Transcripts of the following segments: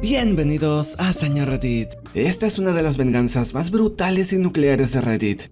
Bienvenidos a Señor Reddit. Esta es una de las venganzas más brutales y nucleares de Reddit.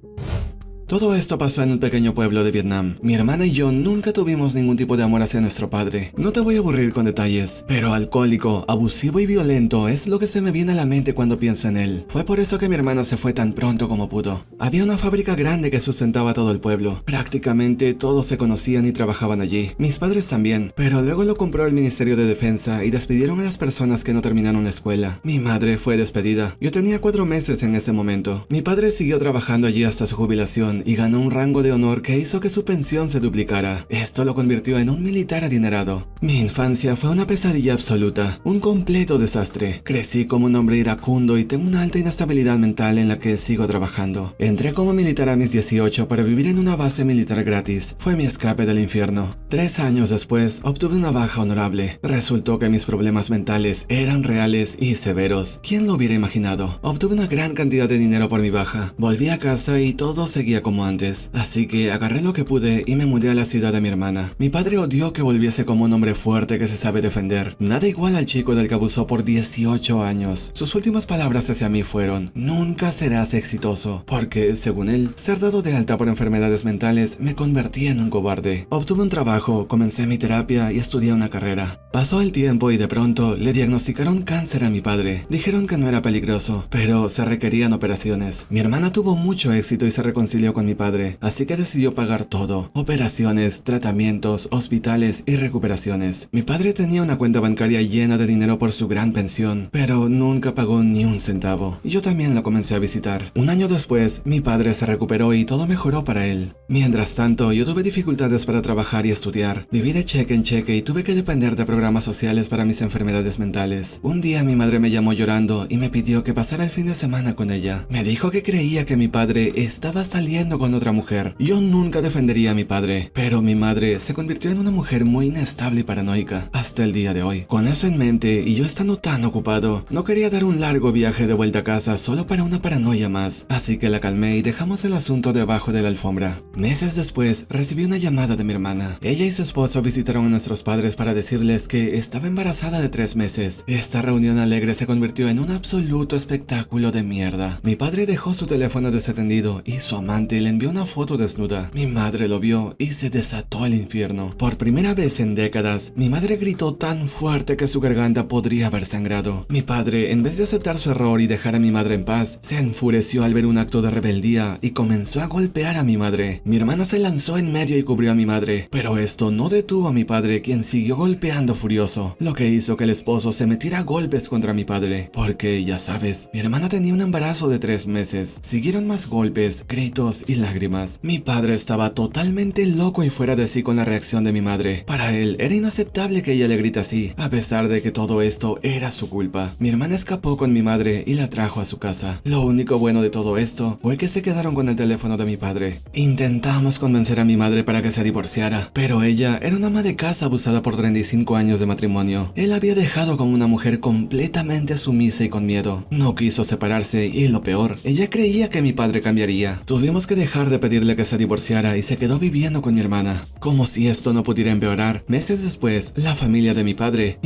Todo esto pasó en un pequeño pueblo de Vietnam. Mi hermana y yo nunca tuvimos ningún tipo de amor hacia nuestro padre. No te voy a aburrir con detalles, pero alcohólico, abusivo y violento es lo que se me viene a la mente cuando pienso en él. Fue por eso que mi hermana se fue tan pronto como pudo. Había una fábrica grande que sustentaba todo el pueblo. Prácticamente todos se conocían y trabajaban allí. Mis padres también, pero luego lo compró el Ministerio de Defensa y despidieron a las personas que no terminaron la escuela. Mi madre fue despedida. Yo tenía 4 meses en ese momento. Mi padre siguió trabajando allí hasta su jubilación y ganó un rango de honor que hizo que su pensión se duplicara. Esto lo convirtió en un militar adinerado. Mi infancia fue una pesadilla absoluta, un completo desastre. Crecí como un hombre iracundo y tengo una alta inestabilidad mental en la que sigo trabajando. Entré como militar a mis 18 para vivir en una base militar gratis. Fue mi escape del infierno. 3 años después, obtuve una baja honorable. Resultó que mis problemas mentales eran reales y severos. ¿Quién lo hubiera imaginado? Obtuve una gran cantidad de dinero por mi baja. Volví a casa y todo seguía como antes. Así que agarré lo que pude y me mudé a la ciudad de mi hermana. Mi padre odió que volviese como un hombre fuerte que se sabe defender. Nada igual al chico del que abusó por 18 años. Sus últimas palabras hacia mí fueron: nunca serás exitoso, porque, según él, ser dado de alta por enfermedades mentales me convertía en un cobarde. Obtuve un trabajo, comencé mi terapia y estudié una carrera. Pasó el tiempo y de pronto le diagnosticaron cáncer a mi padre. Dijeron que no era peligroso, pero se requerían operaciones. Mi hermana tuvo mucho éxito y se reconcilió con mi padre, así que decidió pagar todo: operaciones, tratamientos, hospitales y recuperaciones. Mi padre tenía una cuenta bancaria llena de dinero por su gran pensión, pero nunca pagó ni un centavo. Y yo también lo comencé a visitar. Un año después, mi padre se recuperó y todo mejoró para él. Mientras tanto, yo tuve dificultades para trabajar y estudiar. Viví de cheque en cheque y tuve que depender de programas sociales para mis enfermedades mentales. Un día mi madre me llamó llorando y me pidió que pasara el fin de semana con ella. Me dijo que creía que mi padre estaba saliendo con otra mujer. Yo nunca defendería a mi padre, pero mi madre se convirtió en una mujer muy inestable y paranoica hasta el día de hoy. Con eso en mente y yo estando tan ocupado, no quería dar un largo viaje de vuelta a casa solo para una paranoia más, así que la calmé y dejamos el asunto debajo de la alfombra. Meses después recibí una llamada de mi hermana. Ella y su esposo visitaron a nuestros padres para decirles que estaba embarazada de 3 meses. Esta reunión alegre se convirtió en un absoluto espectáculo de mierda. Mi padre dejó su teléfono desatendido y su amante le envió una foto desnuda. Mi madre lo vio y se desató el infierno. Por primera vez en décadas, mi madre gritó tan fuerte que su garganta podría haber sangrado. Mi padre, en vez de aceptar su error y dejar a mi madre en paz, se enfureció al ver un acto de rebeldía y comenzó a golpear a mi madre. Mi hermana se lanzó en medio y cubrió a mi madre, pero esto no detuvo a mi padre, quien siguió golpeando furioso, lo que hizo que el esposo se metiera a golpes contra mi padre, porque, ya sabes, mi hermana tenía un embarazo de 3 meses. Siguieron más golpes, gritos y lágrimas. Mi padre estaba totalmente loco y fuera de sí con la reacción de mi madre. Para él era inaceptable que ella le grite así, a pesar de que todo esto era su culpa. Mi hermana escapó con mi madre y la trajo a su casa. Lo único bueno de todo esto fue que se quedaron con el teléfono de mi padre. Intentamos convencer a mi madre para que se divorciara, pero ella era una ama de casa abusada por 35 años de matrimonio. Él había dejado como una mujer completamente sumisa y con miedo. No quiso separarse y lo peor, ella creía que mi padre cambiaría. Tuvimos que dejar de pedirle que se divorciara y se quedó viviendo con mi hermana. Como si esto no pudiera empeorar, meses después, la familia de mi padre,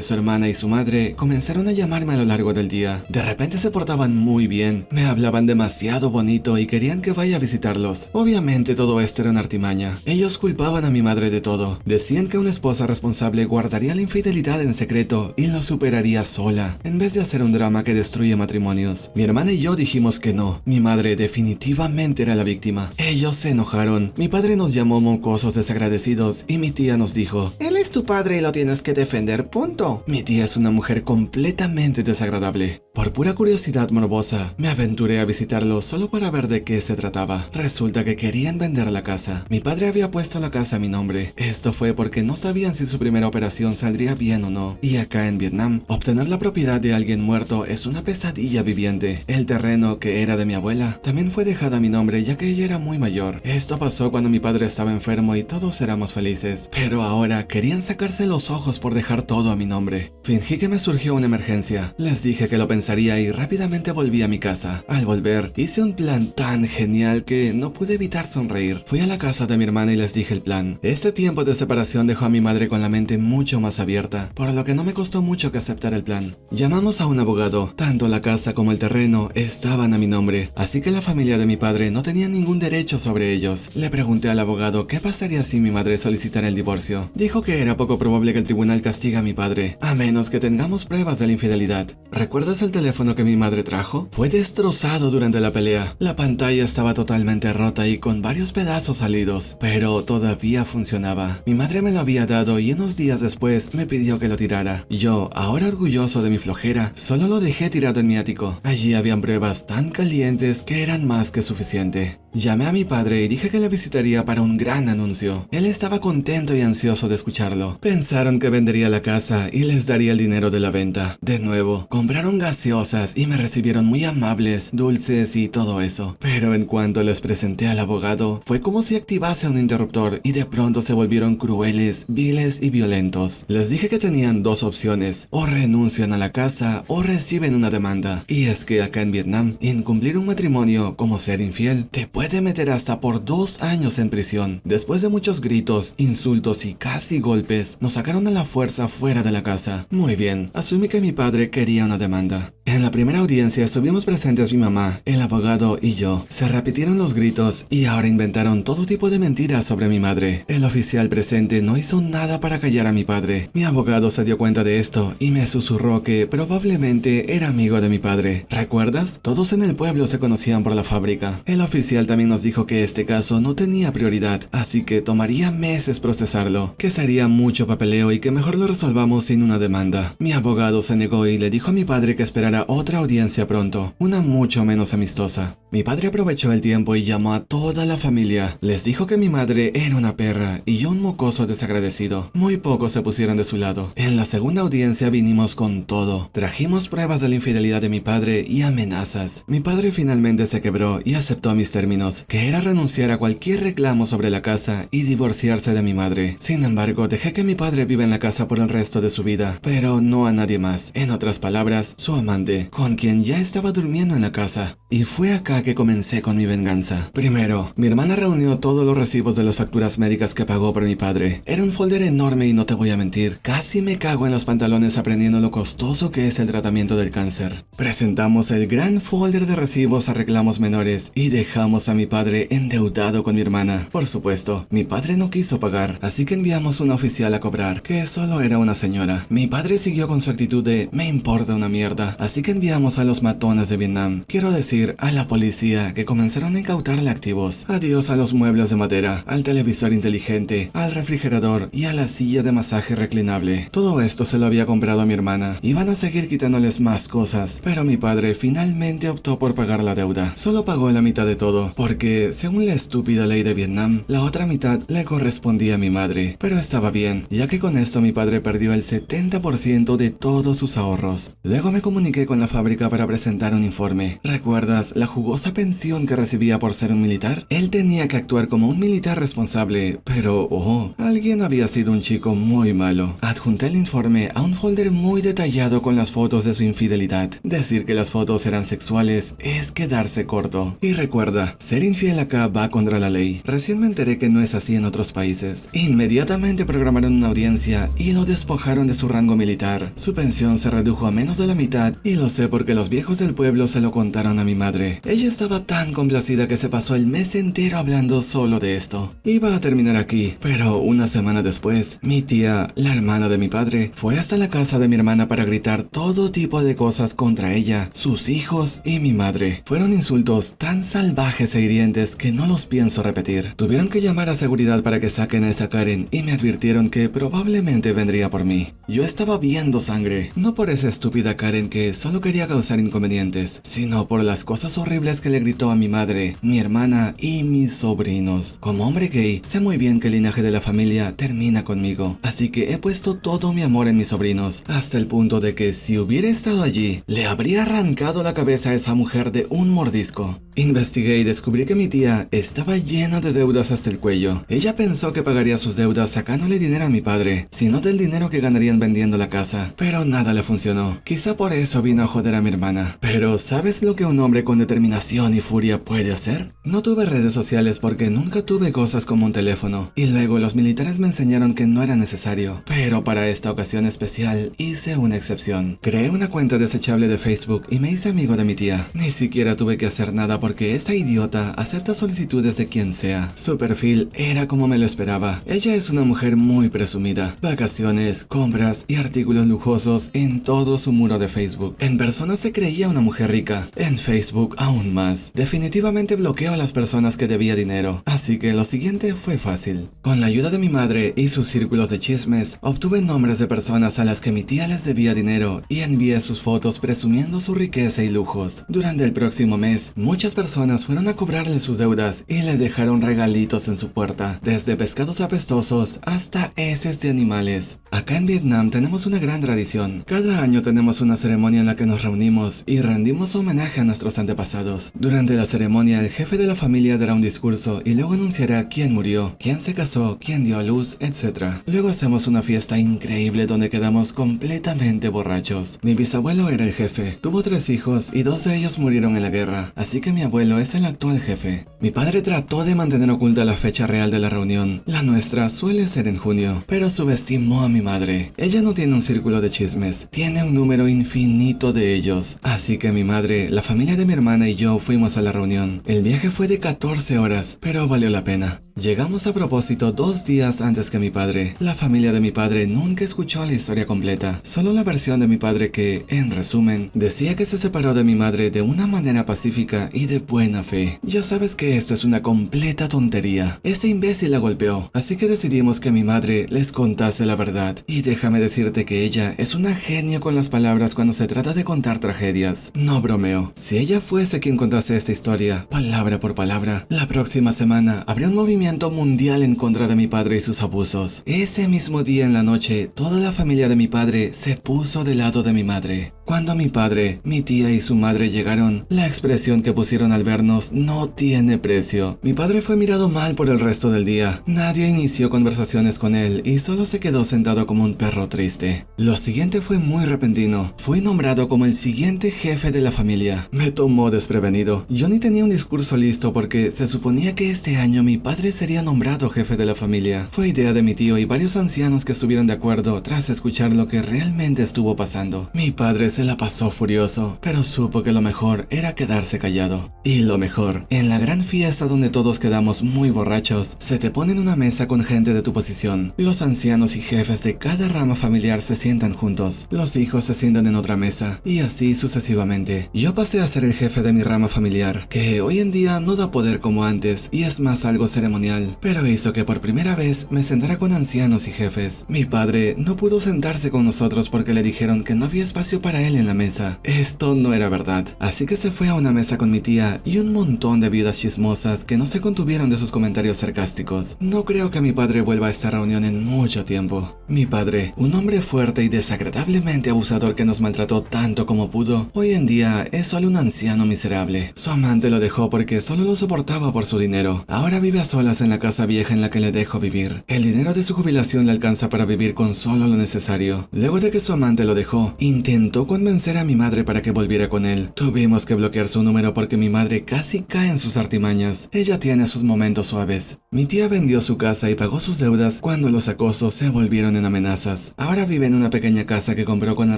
su hermana y su madre comenzaron a llamarme a lo largo del día. De repente se portaban muy bien, me hablaban demasiado bonito y querían que vaya a visitarlos. Obviamente todo esto era una artimaña. Ellos culpaban a mi madre de todo. Decían que una esposa responsable guardaría la infidelidad en secreto y lo superaría sola, en vez de hacer un drama que destruye matrimonios. Mi hermana y yo dijimos que no. Mi madre definitivamente era la víctima. Ellos se enojaron. Mi padre nos llamó mocosos desagradecidos y mi tía nos dijo: él es tu padre y lo tienes que defender, punto. Mi tía es una mujer completamente desagradable. Por pura curiosidad morbosa, me aventuré a visitarlo solo para ver de qué se trataba. Resulta que querían vender la casa. Mi padre había puesto la casa a mi nombre. Esto fue porque no sabían si su primera operación saldría bien o no. Y acá en Vietnam, obtener la propiedad de alguien muerto es una pesadilla viviente. El terreno, que era de mi abuela, también fue dejado a mi nombre ya que ella era muy mayor. Esto pasó cuando mi padre estaba enfermo y todos éramos felices. Pero ahora querían sacarse los ojos por dejar todo a mi nombre. Fingí que me surgió una emergencia. Les dije que lo pensaría y rápidamente volví a mi casa. Al volver, hice un plan tan genial que no pude evitar sonreír. Fui a la casa de mi hermana y les dije el plan. Este tiempo de separación dejó a mi madre con la mente mucho más abierta, por lo que no me costó mucho que aceptar el plan. Llamamos a un abogado. Tanto la casa como el terreno estaban a mi nombre, así que la familia de mi padre no tenía ningún derecho sobre ellos. Le pregunté al abogado qué pasaría si mi madre solicitara el divorcio. Dijo que era poco probable que el tribunal castigue a mi padre, a menos que tengamos pruebas de la infidelidad. ¿Recuerdas el teléfono que mi madre trajo? Fue destrozado durante la pelea. La pantalla estaba totalmente rota y con varios pedazos salidos, pero todavía funcionaba. Mi madre me lo había dado y unos días después me pidió que lo tirara. Yo, ahora orgulloso de mi flojera, solo lo dejé tirado en mi ático. Allí habían pruebas tan calientes que eran más que suficiente. Llamé a mi padre y dije que le visitaría para un gran anuncio. Él estaba contento y ansioso de escucharlo. Pensaron que vendería la casa y les daría el dinero de la venta. De nuevo, compraron gaseosas y me recibieron muy amables, dulces y todo eso. Pero en cuanto les presenté al abogado, fue como si activase un interruptor y de pronto se volvieron crueles, viles y violentos. Les dije que tenían dos opciones: o renuncian a la casa o reciben una demanda. Y es que acá en Vietnam, incumplir un matrimonio como ser infiel te puede meter hasta por 2 años en prisión. Después de muchos gritos, insultos y casi golpes, nos sacaron a la fuerza fuera de la casa. Muy bien, asumí que mi padre quería una demanda. En la primera audiencia estuvimos presentes mi mamá, el abogado y yo. Se repitieron los gritos y ahora inventaron todo tipo de mentiras sobre mi madre. El oficial presente no hizo nada para callar a mi padre. Mi abogado se dio cuenta de esto y me susurró que probablemente era amigo de mi padre. ¿Recuerdas? Todos en el pueblo se conocían por la fábrica. El oficial también nos dijo que este caso no tenía prioridad, así que tomaría meses procesarlo, que sería mucho papeleo y que mejor lo resolvamos sin una demanda. Mi abogado se negó y le dijo a mi padre que esperara otra audiencia pronto, una mucho menos amistosa. Mi padre aprovechó el tiempo y llamó a toda la familia. Les dijo que mi madre era una perra y yo un mocoso desagradecido. Muy pocos se pusieron de su lado. En la segunda audiencia vinimos con todo. Trajimos pruebas de la infidelidad de mi padre y amenazas. Mi padre finalmente se quebró y aceptó mis términos, que era renunciar a cualquier reclamo sobre la casa y divorciarse de mi madre. Sin embargo, dejé que mi padre viva en la casa por el resto de su vida, pero no a nadie más. En otras palabras, su amante, con quien ya estaba durmiendo en la casa. Y fue acá que comencé con mi venganza. Primero, mi hermana reunió todos los recibos de las facturas médicas que pagó por mi padre. Era un folder enorme y no te voy a mentir, casi me cago en los pantalones aprendiendo lo costoso que es el tratamiento del cáncer. Presentamos el gran folder de recibos a reclamos menores y dejamos a mi padre endeudado con mi hermana. Por supuesto, mi padre no quiso pagar, así que enviamos una oficial a cobrar, que solo era una señora. Mi padre siguió con su actitud de me importa una mierda, así que enviamos a los matones de Vietnam, quiero decir, a la policía, que comenzaron a incautarle activos. Adiós a los muebles de madera, al televisor inteligente, al refrigerador y a la silla de masaje reclinable. Todo esto se lo había comprado a mi hermana. Iban a seguir quitándoles más cosas, pero mi padre finalmente optó por pagar la deuda. Solo pagó la mitad de todo, porque según la estúpida ley de Vietnam, la otra mitad le correspondía a mi madre. Pero estaba bien, ya que con esto mi padre perdió el 70% de todos sus ahorros. Luego me comuniqué con la fábrica para presentar un informe. ¿Recuerdas la jugosa pensión que recibía por ser un militar? Él tenía que actuar como un militar responsable, pero alguien había sido un chico muy malo. Adjunté el informe a un folder muy detallado con las fotos de su infidelidad. Decir que las fotos eran sexuales es quedarse corto. Y recuerda, ser infiel acá va contra la ley. Recién me enteré que no es así en otros países. Inmediatamente programaron una audiencia y lo despojaron de su rango militar. Su pensión se redujo a menos de la mitad y lo sé porque los viejos del pueblo se lo contaron a mi madre. Ella estaba tan complacida que se pasó el mes entero hablando solo de esto. Iba a terminar aquí, pero una semana después, mi tía, la hermana de mi padre, fue hasta la casa de mi hermana para gritar todo tipo de cosas contra ella, sus hijos y mi madre. Fueron insultos tan salvajes e hirientes que no los pienso repetir. Tuvieron que llamar a seguridad para que saquen a esa Karen y me advirtieron que probablemente vendría por mí. Yo estaba viendo sangre, no por esa estúpida Karen que solo quería causar inconvenientes, sino por las cosas horribles que le gritó a mi madre, mi hermana y mis sobrinos. Como hombre gay, sé muy bien que el linaje de la familia termina conmigo, así que he puesto todo mi amor en mis sobrinos, hasta el punto de que si hubiera estado allí, le habría arrancado la cabeza a esa mujer de un mordisco. Investigué y descubrí que mi tía estaba llena de deudas hasta el cuello. Ella pensó que pagaría sus deudas sacándole dinero a mi padre, sino del dinero que ganarían vendiendo la casa. Pero nada le funcionó. Quizá por eso vino a joder a mi hermana. Pero ¿sabes lo que un hombre con determinación y furia puede hacer? No tuve redes sociales porque nunca tuve cosas como un teléfono. Y luego los militares me enseñaron que no era necesario. Pero para esta ocasión especial hice una excepción. Creé una cuenta desechable de Facebook y me hice amigo de mi tía. Ni siquiera tuve que hacer nada porque esa idiota acepta solicitudes de quien sea. Su perfil era como me lo esperaba. Ella es una mujer muy presumida. Vacaciones, compras y artículos lujosos en todo su muro de Facebook. En persona se creía una mujer rica. En Facebook aún más. Definitivamente bloqueó a las personas que debía dinero. Así que lo siguiente fue fácil. Con la ayuda de mi madre y sus círculos de chismes, obtuve nombres de personas a las que mi tía les debía dinero y envié sus fotos presumiendo su riqueza y lujos. Durante el próximo mes, muchas personas fueron a cobrarle sus deudas y le dejaron regalitos en su puerta, desde pescados apestosos hasta heces de animales. Acá en Vietnam tenemos una gran tradición. Cada año tenemos una ceremonia en la que nos reunimos y rendimos homenaje a nuestros antepasados. Durante la ceremonia, el jefe de la familia dará un discurso y luego anunciará quién murió, quién se casó, quién dio a luz, etc. Luego hacemos una fiesta increíble donde quedamos completamente borrachos. Mi bisabuelo era el jefe. Tuvo 3 hijos y 2 de ellos murieron en la guerra, así que mi abuelo es el actual jefe. Mi padre trató de mantener oculta la fecha real de la reunión. La nuestra suele ser en junio, pero subestimó a mi madre. Ella no tiene un círculo de chismes, tiene un número infinito de ellos. Así que mi madre, la familia de mi hermana y yo fuimos a la reunión. El viaje fue de 14 horas, pero valió la pena. Llegamos a propósito 2 días antes que mi padre. La familia de mi padre nunca escuchó la historia completa, solo la versión de mi padre que, en resumen, decía que se separó de mi madre de una manera pacífica y de buena fe. Ya sabes que esto es una completa tontería. Ese imbécil la golpeó, así que decidimos que mi madre les contase la verdad. Y déjame decirte que ella es una genio con las palabras cuando se trata de contar tragedias. No bromeo. Si ella fuese quien contase esta historia, palabra por palabra, la próxima semana habría un movimiento mundial en contra de mi padre y sus abusos. Ese mismo día en la noche, toda la familia de mi padre se puso del lado de mi madre. Cuando mi padre, mi tía y su madre llegaron, la expresión que pusieron al vernos no tiene precio. Mi padre fue mirado mal por el resto del día. Nadie inició conversaciones con él y solo se quedó sentado como un perro triste. Lo siguiente fue muy repentino. Fui nombrado como el siguiente jefe de la familia. Me tomó desprevenido. Yo ni tenía un discurso listo porque se suponía que este año mi padre sería nombrado jefe de la familia. Fue idea de mi tío y varios ancianos que estuvieron de acuerdo tras escuchar lo que realmente estuvo pasando. Mi padre se la pasó furioso, pero supo que lo mejor era quedarse callado. Y lo mejor, en la gran fiesta donde todos quedamos muy borrachos, se te pone en una mesa con gente de tu posición. Los ancianos y jefes de cada rama familiar se sientan juntos. Los hijos se sientan en otra mesa, y así sucesivamente. Yo pasé a ser el jefe de mi rama familiar, que hoy en día no da poder como antes, y es más algo ceremonial, pero hizo que por primera vez me sentara con ancianos y jefes. Mi padre no pudo sentarse con nosotros porque le dijeron que no había espacio para él en la mesa. Esto no era verdad, así que se fue a una mesa con mi tía y un montón de viudas chismosas que no se contuvieron de sus comentarios sarcásticos. No creo que mi padre vuelva a esta reunión en mucho tiempo. Mi padre, un hombre fuerte y desagradablemente abusador que nos maltrató tanto como pudo, hoy en día es solo un anciano miserable. Su amante lo dejó porque solo lo soportaba por su dinero. Ahora vive a solas en la casa vieja en la que le dejo vivir. El dinero de su jubilación le alcanza para vivir con solo lo necesario. Luego de que su amante lo dejó, intentó convencer a mi madre para que volviera con él. Tuvimos que bloquear su número porque mi madre casi cae en sus artimañas. Ella tiene sus momentos suaves. Mi tía vendió su casa y pagó sus deudas cuando los acosos se volvieron en amenazas. Ahora vive en una pequeña casa que compró con el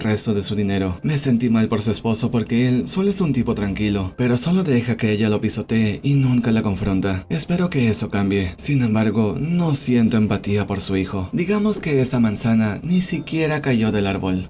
resto de su dinero. Me sentí mal por su esposo porque él solo es un tipo tranquilo, pero solo deja que ella lo pisotee y nunca la confronta. Espero que eso cambie. Sin embargo, no siento empatía por su hijo. Digamos que esa manzana ni siquiera cayó del árbol.